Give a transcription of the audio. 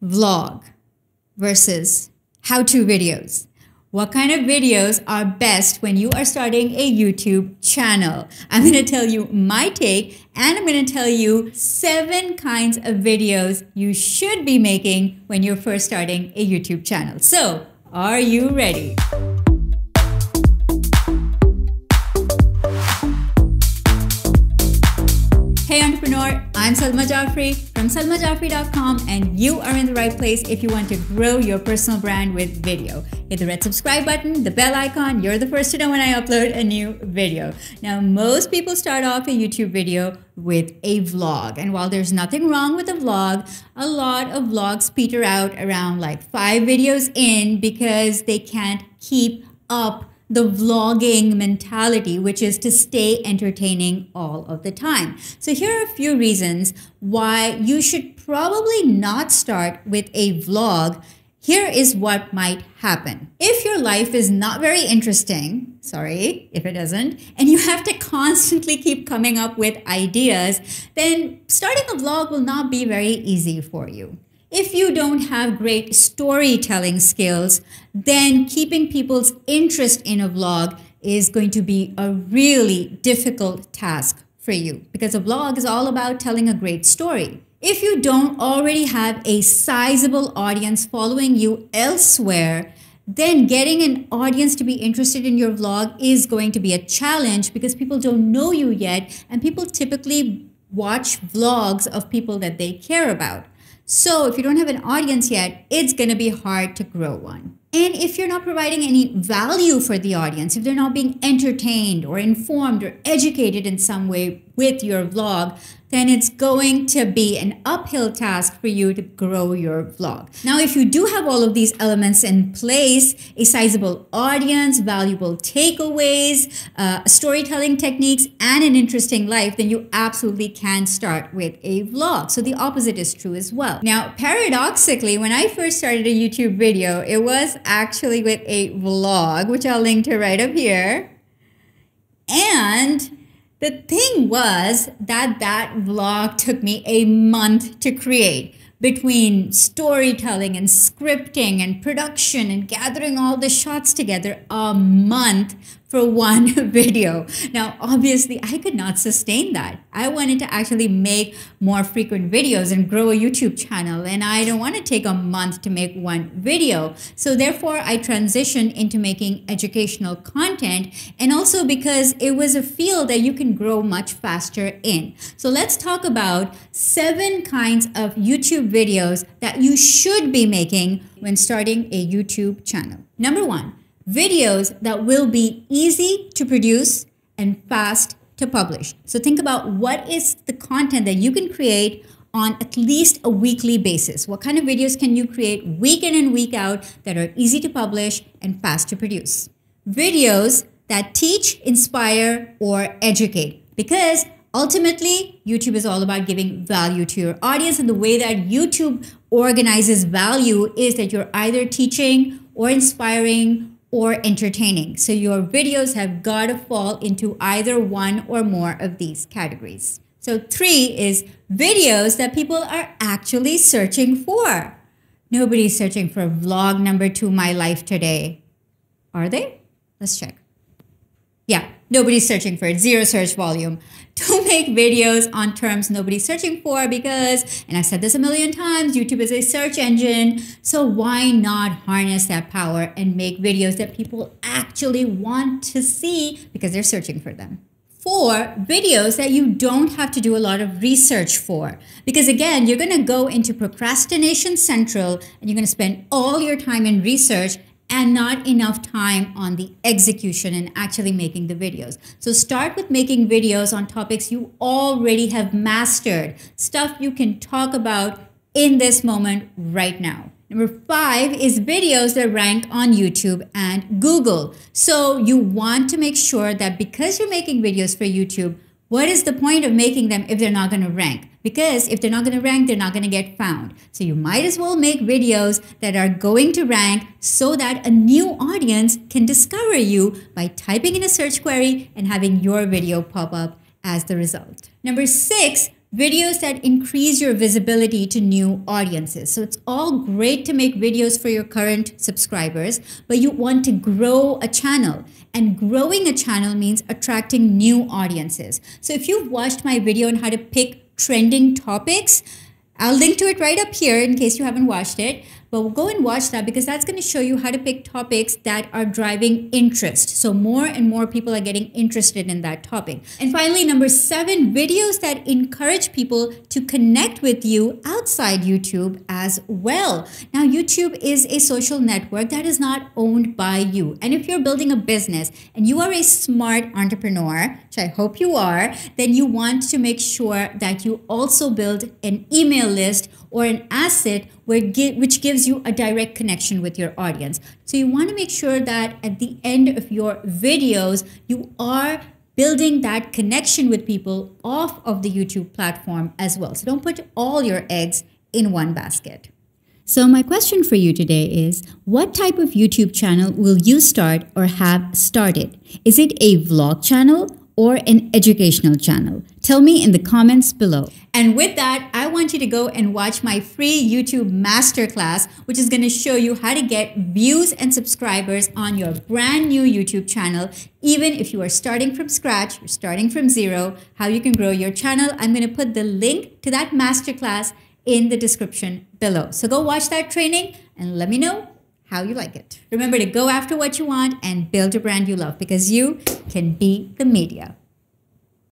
vlog versus how-to videos. What kind of videos are best when you are starting a YouTube channel? I'm going to tell you my take, and I'm going to tell you 7 kinds of videos you should be making when you're first starting a YouTube channel. So, are you ready? Hey entrepreneur, I'm Salma Jafri from salmajafri.com, and you are in the right place if you want to grow your personal brand with video. Hit the red subscribe button, the bell icon, you're the first to know when I upload a new video. Now, most people start off a YouTube video with a vlog, and while there's nothing wrong with a vlog, a lot of vlogs peter out around like 5 videos in because they can't keep up the vlogging mentality, which is to stay entertaining all of the time. So here are a few reasons why you should probably not start with a vlog. Here is what might happen. If your life is not very interesting, sorry if it doesn't, and you have to constantly keep coming up with ideas, then starting a vlog will not be very easy for you. If you don't have great storytelling skills, then keeping people's interest in a vlog is going to be a really difficult task for you, because a vlog is all about telling a great story. If you don't already have a sizable audience following you elsewhere, then getting an audience to be interested in your vlog is going to be a challenge because people don't know you yet, and people typically watch vlogs of people that they care about. So if you don't have an audience yet, it's going to be hard to grow one. And if you're not providing any value for the audience, if they're not being entertained or informed or educated in some way with your vlog, then it's going to be an uphill task for you to grow your vlog. Now, if you do have all of these elements in place, a sizable audience, valuable takeaways, storytelling techniques, and an interesting life, then you absolutely can start with a vlog. So the opposite is true as well. Now, paradoxically, when I first started a YouTube video, it was actually with a vlog, which I'll link to right up here. And the thing was that vlog took me a month to create, between storytelling and scripting and production and gathering all the shots together. A month for one video. Now, obviously, I could not sustain that. I wanted to actually make more frequent videos and grow a YouTube channel, and I don't want to take a month to make one video. So therefore, I transitioned into making educational content, and also because it was a field that you can grow much faster in. So let's talk about 7 kinds of YouTube videos that you should be making when starting a YouTube channel. Number 1, videos that will be easy to produce and fast to publish. So think about what is the content that you can create on at least a weekly basis. What kind of videos can you create week in and week out that are easy to publish and fast to produce? Videos that teach, inspire, or educate. Because ultimately, YouTube is all about giving value to your audience, and the way that YouTube organizes value is that you're either teaching or inspiring or entertaining. So your videos have got to fall into either one or more of these categories. So 3 is videos that people are actually searching for. Nobody's searching for vlog number 2, my life today. Are they? Let's check. Yeah, nobody's searching for it. 0 search volume. Don't make videos on terms nobody's searching for because, and I've said this a million times, YouTube is a search engine. So why not harness that power and make videos that people actually want to see because they're searching for them? 4, videos that you don't have to do a lot of research for. Because again, you're going to go into procrastination central and you're going to spend all your time in research and not enough time on the execution and actually making the videos. So start with making videos on topics you already have mastered, stuff you can talk about in this moment right now. Number 5 is videos that rank on YouTube and Google. So you want to make sure that because you're making videos for YouTube, what is the point of making them if they're not going to rank? Because if they're not going to rank, they're not going to get found. So you might as well make videos that are going to rank so that a new audience can discover you by typing in a search query and having your video pop up as the result. Number 6, videos that increase your visibility to new audiences. So it's all great to make videos for your current subscribers, but you want to grow a channel. And growing a channel means attracting new audiences. So if you've watched my video on how to pick trending topics, I'll link to it right up here in case you haven't watched it. But we'll go and watch that because that's going to show you how to pick topics that are driving interest. So more and more people are getting interested in that topic. And finally, number 7, videos that encourage people to connect with you outside YouTube as well. Now, YouTube is a social network that is not owned by you. And if you're building a business and you are a smart entrepreneur, which I hope you are, then you want to make sure that you also build an email list or an asset which gives you a direct connection with your audience. So you want to make sure that at the end of your videos, you are building that connection with people off of the YouTube platform as well. So don't put all your eggs in one basket. So my question for you today is, what type of YouTube channel will you start or have started? Is it a vlog channel or an educational channel? Tell me in the comments below. And with that, I want you to go and watch my free YouTube masterclass, which is going to show you how to get views and subscribers on your brand new YouTube channel. Even if you are starting from scratch, you're starting from zero, how you can grow your channel. I'm going to put the link to that masterclass in the description below. So go watch that training and let me know how you like it. Remember to go after what you want and build a brand you love, because you can be the media.